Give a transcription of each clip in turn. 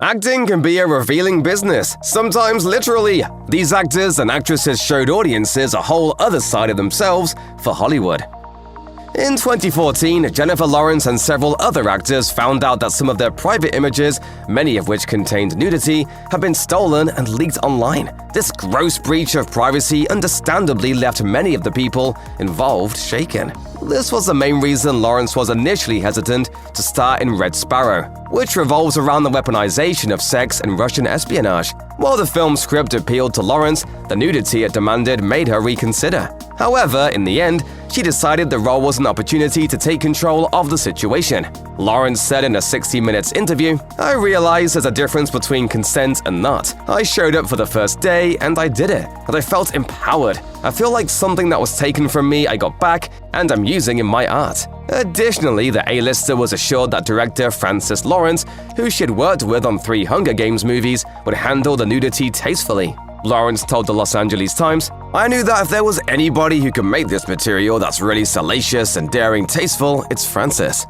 Acting can be a revealing business, sometimes literally. These actors and actresses showed audiences a whole other side of themselves for Hollywood. In 2014, Jennifer Lawrence and several other actors found out that some of their private images, many of which contained nudity, had been stolen and leaked online. This gross breach of privacy understandably left many of the people involved shaken. This was the main reason Lawrence was initially hesitant to star in Red Sparrow, which revolves around the weaponization of sex and Russian espionage. While the film's script appealed to Lawrence, the nudity it demanded made her reconsider. However, in the end, she decided the role was an opportunity to take control of the situation. Lawrence said in a 60 Minutes interview, "I realized there's a difference between consent and not. I showed up for the first day and I did it, and I felt empowered. I feel like something that was taken from me I got back and I'm using in my art." Additionally, the A-lister was assured that director Francis Lawrence, who she'd worked with on 3 Hunger Games movies, would handle the nudity tastefully. Lawrence told the Los Angeles Times, "I knew that if there was anybody who could make this material that's really salacious and daring tasteful, it's Francis."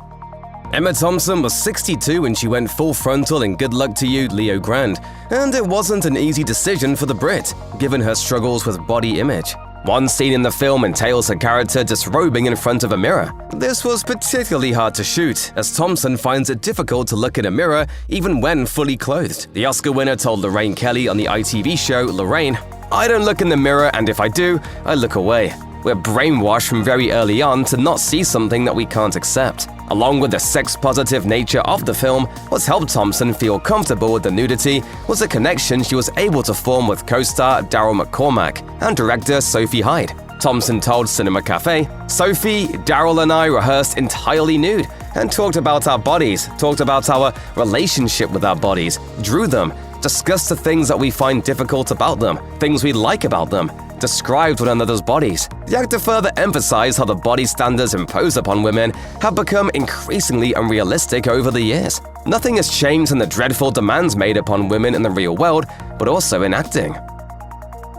Emma Thompson was 62 when she went full frontal in Good Luck to You, Leo Grande, and it wasn't an easy decision for the Brit, given her struggles with body image. One scene in the film entails her character disrobing in front of a mirror. This was particularly hard to shoot, as Thompson finds it difficult to look in a mirror even when fully clothed. The Oscar winner told Lorraine Kelly on the ITV show Lorraine, "I don't look in the mirror, and if I do, I look away. We're brainwashed from very early on to not see something that we can't accept." Along with the sex-positive nature of the film, what's helped Thompson feel comfortable with the nudity was a connection she was able to form with co-star Daryl McCormack and director Sophie Hyde. Thompson told Cinema Cafe, "Sophie, Daryl and I rehearsed entirely nude and talked about our bodies, talked about our relationship with our bodies, drew them, discussed the things that we find difficult about them, things we like about them, described one another's bodies." The actor further emphasized how the body standards imposed upon women have become increasingly unrealistic over the years. Nothing has changed in the dreadful demands made upon women in the real world, but also in acting.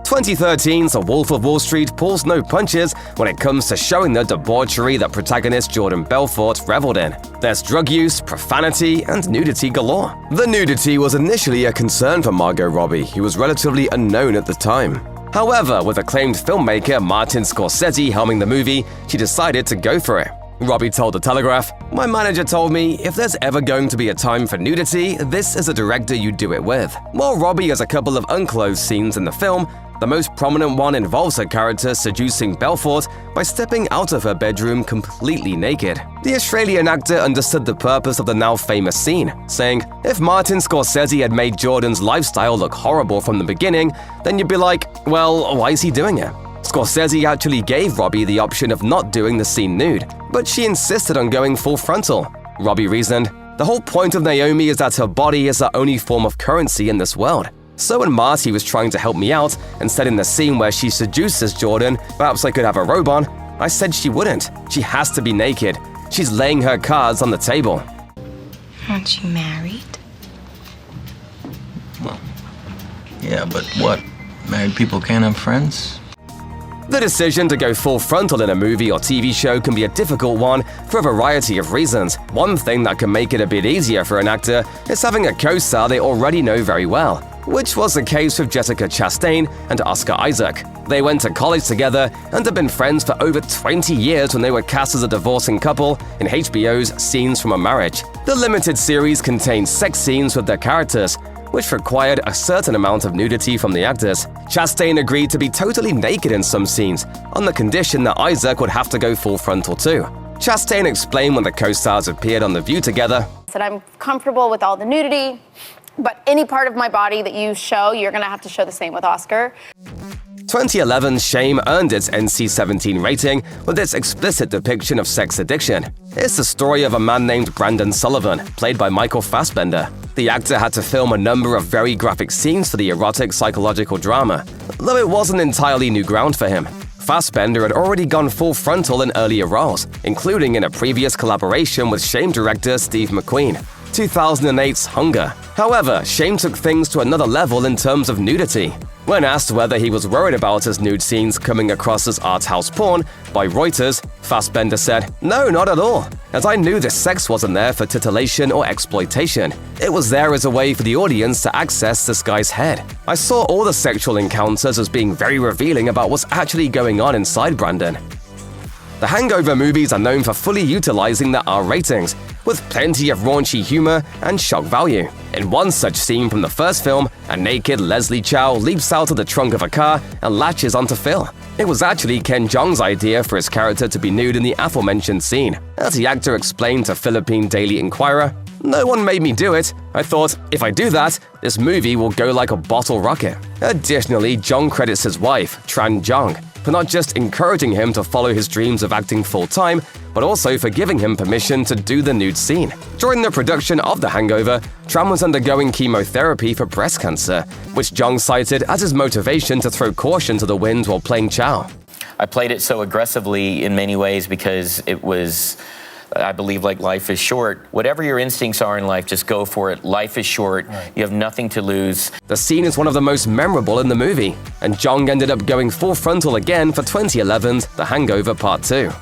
2013's The Wolf of Wall Street pulls no punches when it comes to showing the debauchery that protagonist Jordan Belfort reveled in. There's drug use, profanity, and nudity galore. The nudity was initially a concern for Margot Robbie, who was relatively unknown at the time. However, with acclaimed filmmaker Martin Scorsese helming the movie, she decided to go for it. Robbie told The Telegraph, "My manager told me, if there's ever going to be a time for nudity, this is a director you do it with." While Robbie has a couple of unclothed scenes in the film, the most prominent one involves her character seducing Belfort by stepping out of her bedroom completely naked. The Australian actor understood the purpose of the now famous scene, saying, "If Martin Scorsese had made Jordan's lifestyle look horrible from the beginning, then you'd be like, well, why is he doing it?" Scorsese actually gave Robbie the option of not doing the scene nude, but she insisted on going full frontal. Robbie reasoned, "The whole point of Naomi is that her body is her only form of currency in this world. So when Marty was trying to help me out and said in the scene where she seduces Jordan, perhaps I could have a robe on, I said she wouldn't. She has to be naked. She's laying her cards on the table." Aren't you married? Well, yeah, but what? Married people can't have friends? The decision to go full frontal in a movie or TV show can be a difficult one for a variety of reasons. One thing that can make it a bit easier for an actor is having a co-star they already know very well, which was the case with Jessica Chastain and Oscar Isaac. They went to college together and have been friends for over 20 years when they were cast as a divorcing couple in HBO's Scenes from a Marriage. The limited series contained sex scenes with their characters, which required a certain amount of nudity from the actors. Chastain agreed to be totally naked in some scenes, on the condition that Isaac would have to go full frontal too. Chastain explained when the co-stars appeared on The View together, I said, "I'm comfortable with all the nudity, but any part of my body that you show, you're gonna have to show the same with Oscar." 2011's Shame earned its NC-17 rating with its explicit depiction of sex addiction. It's the story of a man named Brandon Sullivan, played by Michael Fassbender. The actor had to film a number of very graphic scenes for the erotic psychological drama, though it wasn't entirely new ground for him. Fassbender had already gone full frontal in earlier roles, including in a previous collaboration with Shame director Steve McQueen, 2008's Hunger. However, Shame took things to another level in terms of nudity. When asked whether he was worried about his nude scenes coming across as art house porn by Reuters, Fassbender said, "No, not at all, as I knew the sex wasn't there for titillation or exploitation. It was there as a way for the audience to access this guy's head. I saw all the sexual encounters as being very revealing about what's actually going on inside Brandon." The Hangover movies are known for fully utilizing their R ratings, with plenty of raunchy humor and shock value. In one such scene from the first film, a naked Leslie Chow leaps out of the trunk of a car and latches onto Phil. It was actually Ken Jeong's idea for his character to be nude in the aforementioned scene. As the actor explained to Philippine Daily Inquirer, "No one made me do it. I thought, if I do that, this movie will go like a bottle rocket." Additionally, Jeong credits his wife, Tran Jeong, for not just encouraging him to follow his dreams of acting full-time, but also for giving him permission to do the nude scene. During the production of The Hangover, Tran was undergoing chemotherapy for breast cancer, which Jeong cited as his motivation to throw caution to the wind while playing Chow. I played it so aggressively in many ways because it was, I believe, like life is short. Whatever your instincts are in life, just go for it. Life is short. Right. You have nothing to lose. The scene is one of the most memorable in the movie, and Jeong ended up going full frontal again for 2011's The Hangover Part 2.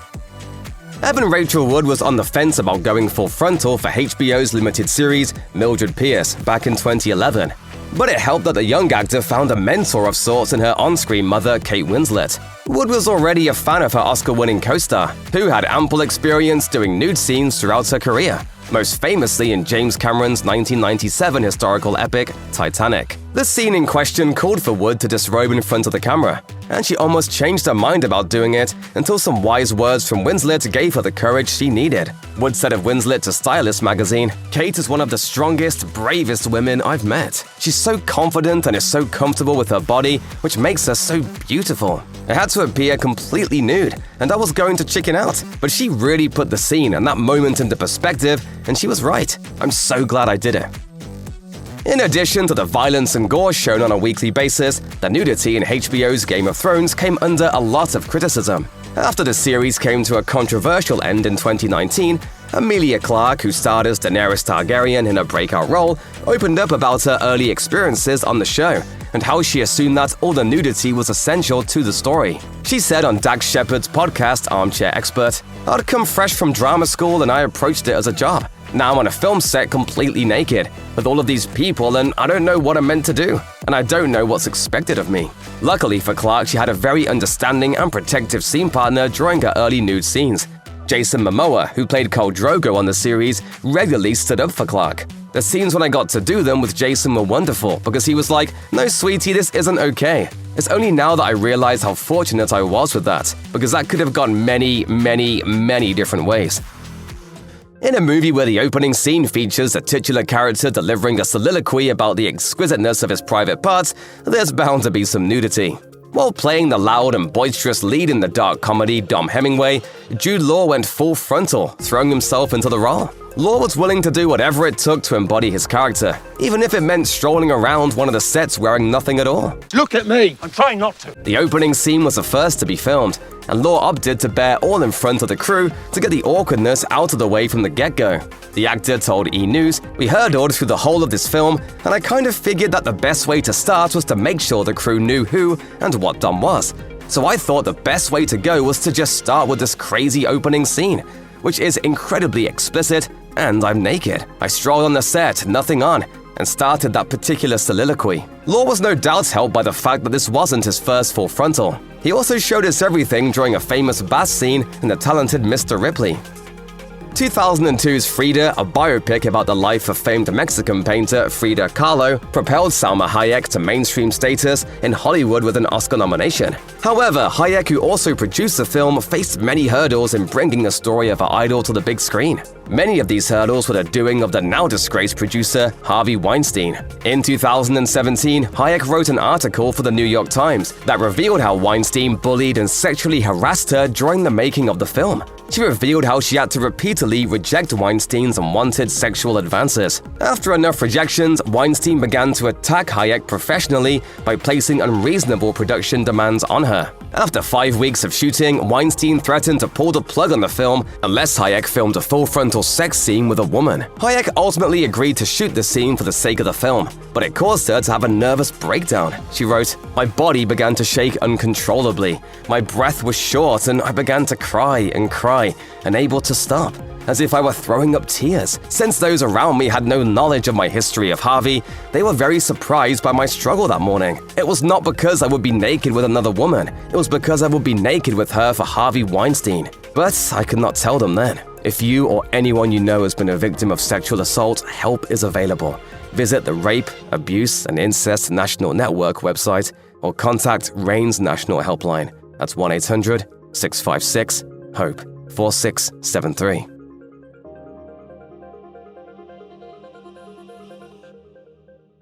Evan Rachel Wood was on the fence about going full frontal for HBO's limited series Mildred Pierce back in 2011. But it helped that the young actor found a mentor of sorts in her on-screen mother, Kate Winslet. Wood was already a fan of her Oscar-winning co-star, who had ample experience doing nude scenes throughout her career, most famously in James Cameron's 1997 historical epic, Titanic. The scene in question called for Wood to disrobe in front of the camera, and she almost changed her mind about doing it until some wise words from Winslet gave her the courage she needed. Wood said of Winslet to Stylist magazine, "Kate is one of the strongest, bravest women I've met. She's so confident and is so comfortable with her body, which makes her so beautiful. I had to appear completely nude, and I was going to chicken out, but she really put the scene and that moment into perspective, and she was right. I'm so glad I did it." In addition to the violence and gore shown on a weekly basis, the nudity in HBO's Game of Thrones came under a lot of criticism. After the series came to a controversial end in 2019, Emilia Clarke, who starred as Daenerys Targaryen in a breakout role, opened up about her early experiences on the show and how she assumed that all the nudity was essential to the story. She said on Dax Shepard's podcast Armchair Expert, "I'd come fresh from drama school and I approached it as a job. Now I'm on a film set completely naked, with all of these people, and I don't know what I'm meant to do, and I don't know what's expected of me." Luckily for Clarke, she had a very understanding and protective scene partner during her early nude scenes. Jason Momoa, who played Khal Drogo on the series, regularly stood up for Clarke. The scenes when I got to do them with Jason were wonderful because he was like, "No, sweetie, this isn't okay." It's only now that I realize how fortunate I was with that, because that could have gone many, many, many different ways. In a movie where the opening scene features a titular character delivering a soliloquy about the exquisiteness of his private parts, there's bound to be some nudity. While playing the loud and boisterous lead in the dark comedy Dom Hemingway, Jude Law went full frontal, throwing himself into the role. Law was willing to do whatever it took to embody his character, even if it meant strolling around one of the sets wearing nothing at all. Look at me! I'm trying not to. The opening scene was the first to be filmed, and Law opted to bear all in front of the crew to get the awkwardness out of the way from the get-go. The actor told E! News, "We hurdled through the whole of this film, and I kind of figured that the best way to start was to make sure the crew knew who and what Dom was. So I thought the best way to go was to just start with this crazy opening scene, which is incredibly explicit, and I'm naked. I strolled on the set, nothing on, and started that particular soliloquy." Law was no doubt helped by the fact that this wasn't his first full frontal. He also showed us everything during a famous bath scene in The Talented Mr. Ripley. 2002's Frida, a biopic about the life of famed Mexican painter Frida Kahlo, propelled Salma Hayek to mainstream status in Hollywood with an Oscar nomination. However, Hayek, who also produced the film, faced many hurdles in bringing the story of her idol to the big screen. Many of these hurdles were the doing of the now-disgraced producer Harvey Weinstein. In 2017, Hayek wrote an article for the New York Times that revealed how Weinstein bullied and sexually harassed her during the making of the film. She revealed how she had to repeatedly reject Weinstein's unwanted sexual advances. After enough rejections, Weinstein began to attack Hayek professionally by placing unreasonable production demands on her. After 5 weeks of shooting, Weinstein threatened to pull the plug on the film unless Hayek filmed a full frontal accidental sex scene with a woman. Hayek ultimately agreed to shoot the scene for the sake of the film, but it caused her to have a nervous breakdown. She wrote, "My body began to shake uncontrollably. My breath was short and I began to cry, unable to stop, as if I were throwing up tears. Since those around me had no knowledge of my history of Harvey, they were very surprised by my struggle that morning. It was not because I would be naked with another woman, it was because I would be naked with her for Harvey Weinstein. But I could not tell them then. If you or anyone you know has been a victim of sexual assault, help is available. Visit the Rape, Abuse, and Incest National Network website or contact RAIN's National Helpline. That's 1-800-656-HOPE 4673.